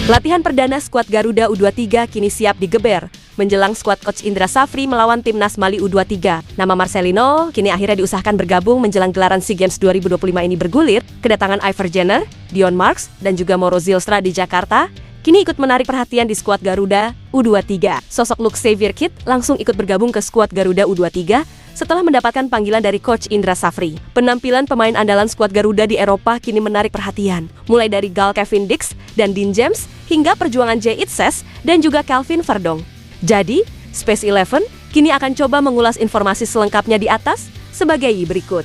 Latihan perdana skuad Garuda U23 kini siap digeber. Menjelang skuad Coach Indra Safri melawan timnas Mali U23, nama Marcelino kini akhirnya diusahakan bergabung menjelang gelaran SEA Games 2025 ini bergulir. Kedatangan Iver Jenner, Dion Marks, dan juga Moro Zylstra di Jakarta kini ikut menarik perhatian di skuad Garuda U23. Sosok Luke Xavier Kidd langsung ikut bergabung ke skuad Garuda U23 setelah mendapatkan panggilan dari Coach Indra Safri. Penampilan pemain andalan skuad Garuda di Eropa kini menarik perhatian, mulai dari Gal Kevin Dix dan Dean James hingga perjuangan Jay Itzes dan juga Kelvin Verdong. Jadi, Space 11 kini akan coba mengulas informasi selengkapnya di atas sebagai berikut.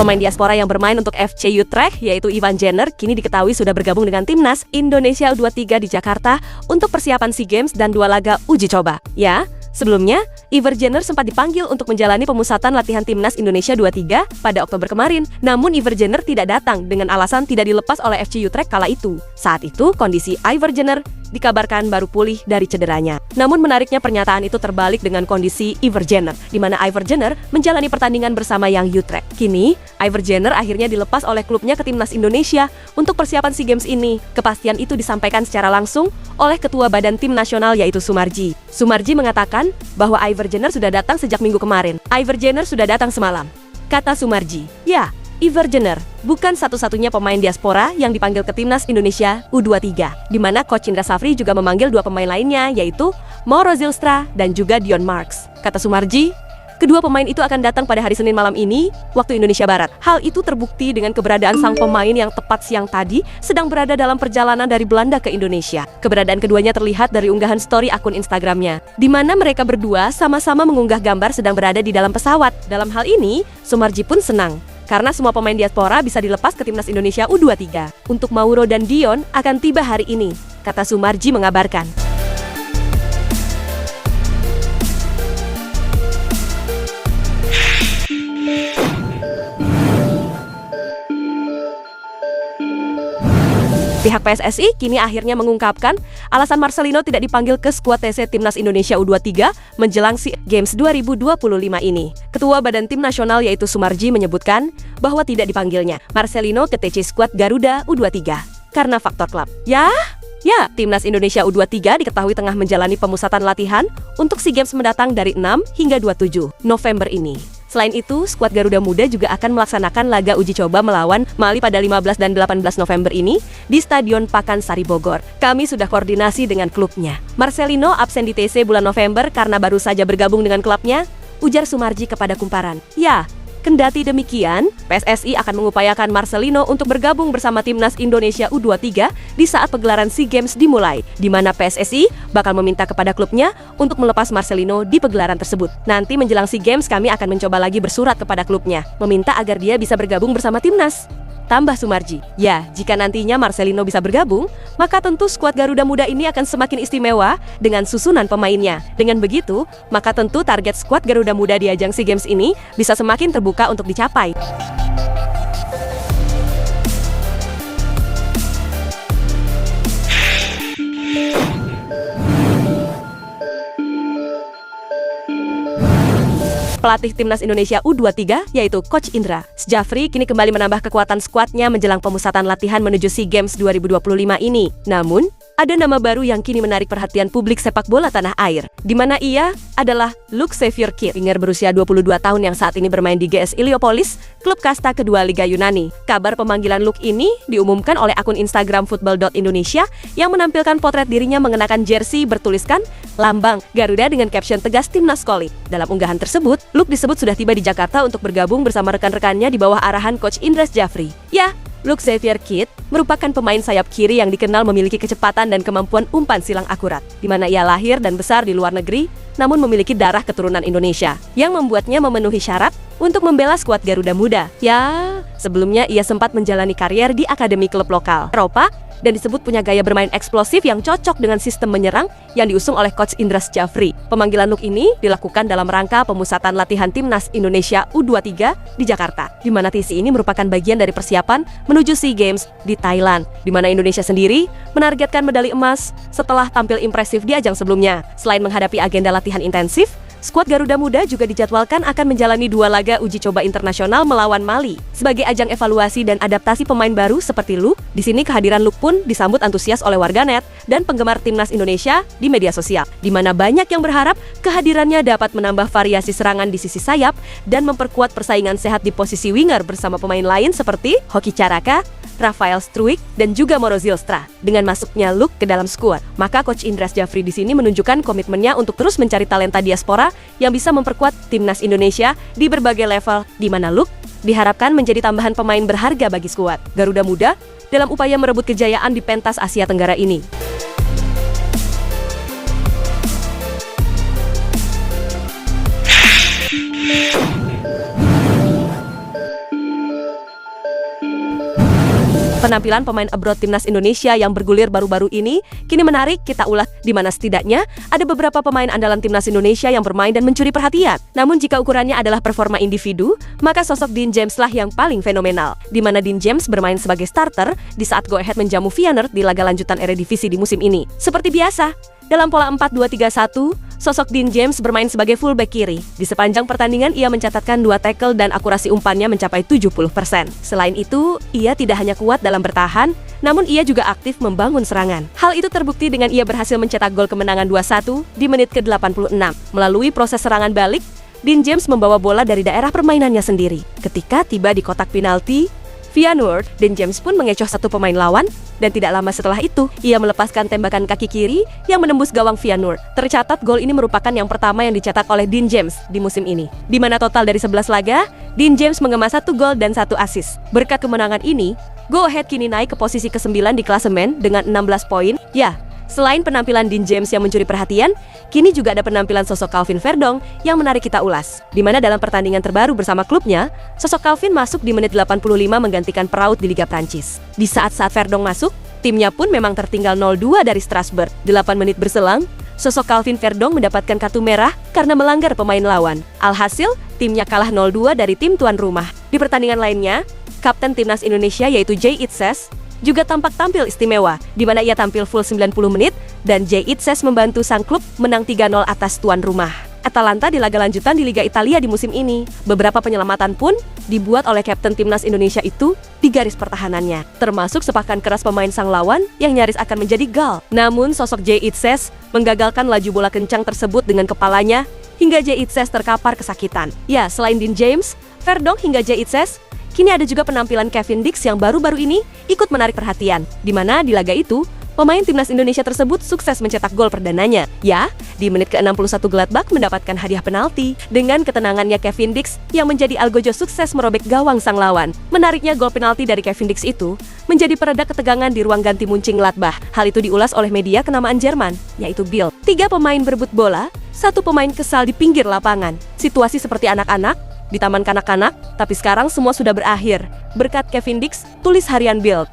Pemain diaspora yang bermain untuk FC Utrecht yaitu Yvan Jenner kini diketahui sudah bergabung dengan timnas Indonesia U23 di Jakarta untuk persiapan SEA Games dan 2 laga uji coba. Ya, sebelumnya Yvan Jenner sempat dipanggil untuk menjalani pemusatan latihan timnas Indonesia U23 pada Oktober kemarin. Namun Yvan Jenner tidak datang dengan alasan tidak dilepas oleh FC Utrecht kala itu. Saat itu kondisi Yvan Jenner dikabarkan baru pulih dari cederanya. Namun menariknya pernyataan itu terbalik dengan kondisi Yvan Jenner, di mana Yvan Jenner menjalani pertandingan bersama Young Utrecht. Kini, Yvan Jenner akhirnya dilepas oleh klubnya ke timnas Indonesia untuk persiapan SEA Games ini. Kepastian itu disampaikan secara langsung oleh Ketua Badan Tim Nasional yaitu Sumarji. Sumarji mengatakan bahwa Yvan Jenner sudah datang sejak minggu kemarin. Yvan Jenner sudah datang semalam, kata Sumarji. Ya, Yvan Jenner bukan satu-satunya pemain diaspora yang dipanggil ke timnas Indonesia U23, di mana Coach Indra Safri juga memanggil 2 pemain lainnya yaitu Moro Zylstra dan juga Dion Marks. Kata Sumarji, kedua pemain itu akan datang pada hari Senin malam ini, waktu Indonesia Barat. Hal itu terbukti dengan keberadaan sang pemain yang tepat siang tadi sedang berada dalam perjalanan dari Belanda ke Indonesia. Keberadaan keduanya terlihat dari unggahan story akun Instagramnya, di mana mereka berdua sama-sama mengunggah gambar sedang berada di dalam pesawat. Dalam hal ini, Sumarji pun senang karena semua pemain diaspora bisa dilepas ke timnas Indonesia U23. Untuk Mauro dan Dion akan tiba hari ini, kata Sumarji mengabarkan. Pihak PSSI kini akhirnya mengungkapkan alasan Marcelino tidak dipanggil ke skuad TC Timnas Indonesia U23 menjelang SEA Games 2025 ini. Ketua Badan Tim Nasional yaitu Sumarji menyebutkan bahwa tidak dipanggilnya Marcelino ke TC skuad Garuda U23 karena faktor klub. Ya, Timnas Indonesia U23 diketahui tengah menjalani pemusatan latihan untuk SEA Games mendatang dari 6 hingga 27 November ini. Selain itu, skuad Garuda Muda juga akan melaksanakan laga uji coba melawan Mali pada 15 dan 18 November ini di Stadion Pakansari Bogor. Kami sudah koordinasi dengan klubnya. Marcelino absen di TC bulan November karena baru saja bergabung dengan klubnya, ujar Sumarji kepada Kumparan. Ya, kendati demikian, PSSI akan mengupayakan Marcelino untuk bergabung bersama timnas Indonesia U23 di saat pegelaran SEA Games dimulai, di mana PSSI bakal meminta kepada klubnya untuk melepas Marcelino di pegelaran tersebut. Nanti menjelang SEA Games kami akan mencoba lagi bersurat kepada klubnya, meminta agar dia bisa bergabung bersama timnas. Tambah Sumarji, ya, jika nantinya Marcelino bisa bergabung, maka tentu skuad Garuda Muda ini akan semakin istimewa dengan susunan pemainnya. Dengan begitu, maka tentu target skuad Garuda Muda di ajang SEA Games ini bisa semakin terbuka untuk dicapai. Pelatih timnas Indonesia U23 yaitu Coach Indra Safri kini kembali menambah kekuatan skuadnya menjelang pemusatan latihan menuju SEA Games 2025 ini. Namun, ada nama baru yang kini menarik perhatian publik sepak bola tanah air, di mana ia adalah Luke Xavier Kidd, winger berusia 22 tahun yang saat ini bermain di GS Iliopolis, klub kasta kedua Liga Yunani. Kabar pemanggilan Luke ini diumumkan oleh akun Instagram football.indonesia yang menampilkan potret dirinya mengenakan jersey bertuliskan lambang Garuda dengan caption tegas Timnas Koli. Dalam unggahan tersebut, Luke disebut sudah tiba di Jakarta untuk bergabung bersama rekan-rekannya di bawah arahan Coach Indra Safri. Ya, Luke Xavier Kidd merupakan pemain sayap kiri yang dikenal memiliki kecepatan dan kemampuan umpan silang akurat, di mana ia lahir dan besar di luar negeri, namun memiliki darah keturunan Indonesia, yang membuatnya memenuhi syarat untuk membela skuad Garuda Muda. Ya, sebelumnya ia sempat menjalani karier di akademi klub lokal Eropa, dan disebut punya gaya bermain eksplosif yang cocok dengan sistem menyerang yang diusung oleh Coach Indra Syafri. Pemanggilan Luke ini dilakukan dalam rangka pemusatan latihan Timnas Indonesia U23 di Jakarta, di mana TC ini merupakan bagian dari persiapan menuju SEA Games di Thailand, di mana Indonesia sendiri menargetkan medali emas setelah tampil impresif di ajang sebelumnya. Selain menghadapi agenda latihan intensif, skuad Garuda Muda juga dijadwalkan akan menjalani 2 laga uji coba internasional melawan Mali. Sebagai ajang evaluasi dan adaptasi pemain baru seperti Luke, di sini kehadiran Luke pun disambut antusias oleh warganet dan penggemar Timnas Indonesia di media sosial, di mana banyak yang berharap kehadirannya dapat menambah variasi serangan di sisi sayap dan memperkuat persaingan sehat di posisi winger bersama pemain lain seperti Hoki Caraka, Rafael Struijk, dan juga Moro Zylstra. Dengan masuknya Luke ke dalam skuad, maka Coach Indra Syafri di sini menunjukkan komitmennya untuk terus mencari talenta diaspora yang bisa memperkuat Timnas Indonesia di berbagai level, di mana Luke diharapkan menjadi tambahan pemain berharga bagi skuad Garuda Muda dalam upaya merebut kejayaan di pentas Asia Tenggara ini. Penampilan pemain abroad Timnas Indonesia yang bergulir baru-baru ini kini menarik kita ulas, di mana setidaknya ada beberapa pemain andalan Timnas Indonesia yang bermain dan mencuri perhatian. Namun jika ukurannya adalah performa individu, maka sosok Dean James lah yang paling fenomenal, di mana Dean James bermain sebagai starter di saat Go Ahead menjamu Feyenoord di laga lanjutan Eredivisie di musim ini. Seperti biasa, dalam pola 4-2-3-1, sosok Dean James bermain sebagai fullback kiri. Di sepanjang pertandingan, ia mencatatkan 2 tackle dan akurasi umpannya mencapai 70%. Selain itu, ia tidak hanya kuat dalam bertahan, namun ia juga aktif membangun serangan. Hal itu terbukti dengan ia berhasil mencetak gol kemenangan 2-1 di menit ke-86. Melalui proses serangan balik, Dean James membawa bola dari daerah permainannya sendiri. Ketika tiba di kotak penalti Feyenoord, Dean James pun mengecoh satu pemain lawan, dan tidak lama setelah itu, ia melepaskan tembakan kaki kiri yang menembus gawang Feyenoord. Tercatat gol ini merupakan yang pertama yang dicetak oleh Dean James di musim ini, di mana total dari 11 laga, Dean James mengemas 1 gol dan 1 assist. Berkat kemenangan ini, Go Ahead kini naik ke posisi ke-9 di klasemen dengan 16 poin. Ya, selain penampilan Dean James yang mencuri perhatian, kini juga ada penampilan sosok Calvin Verdong yang menarik kita ulas. Di mana dalam pertandingan terbaru bersama klubnya, sosok Calvin masuk di menit 85 menggantikan Peraut di Liga Prancis. Di saat-saat Verdong masuk, timnya pun memang tertinggal 0-2 dari Strasbourg. 8 menit berselang, sosok Calvin Verdong mendapatkan kartu merah karena melanggar pemain lawan. Alhasil, timnya kalah 0-2 dari tim tuan rumah. Di pertandingan lainnya, Kapten Timnas Indonesia yaitu Jay Itzes juga tampak tampil istimewa, di mana ia tampil full 90 menit dan Jay Itzes membantu sang klub menang 3-0 atas tuan rumah Atalanta di laga lanjutan di Liga Italia di musim ini. Beberapa penyelamatan pun dibuat oleh Kapten Timnas Indonesia itu di garis pertahanannya, termasuk sepakan keras pemain sang lawan yang nyaris akan menjadi gol. Namun sosok Jay Itzes menggagalkan laju bola kencang tersebut dengan kepalanya hingga Jay Itzes terkapar kesakitan. Ya, selain Dean James, Verdong hingga Jay Itzes, kini ada juga penampilan Kevin Dix yang baru-baru ini ikut menarik perhatian, di mana di laga itu, pemain Timnas Indonesia tersebut sukses mencetak gol perdananya. Ya, di menit ke-61 Gladbach mendapatkan hadiah penalti. Dengan ketenangannya Kevin Dix yang menjadi algojo sukses merobek gawang sang lawan. Menariknya gol penalti dari Kevin Dix itu menjadi pereda ketegangan di ruang ganti Munchen Gladbach. Hal itu diulas oleh media kenamaan Jerman, yaitu Bild. 3 pemain berebut bola, 1 pemain kesal di pinggir lapangan. Situasi seperti anak-anak di taman kanak-kanak, tapi sekarang semua sudah berakhir. Berkat Kevin Dix, tulis harian Bild.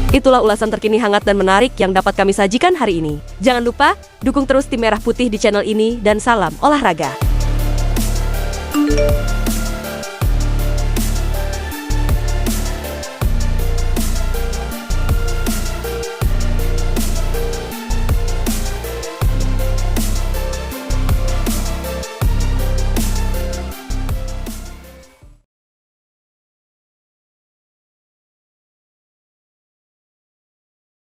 Itulah ulasan terkini hangat dan menarik yang dapat kami sajikan hari ini. Jangan lupa, dukung terus tim Merah Putih di channel ini dan salam olahraga.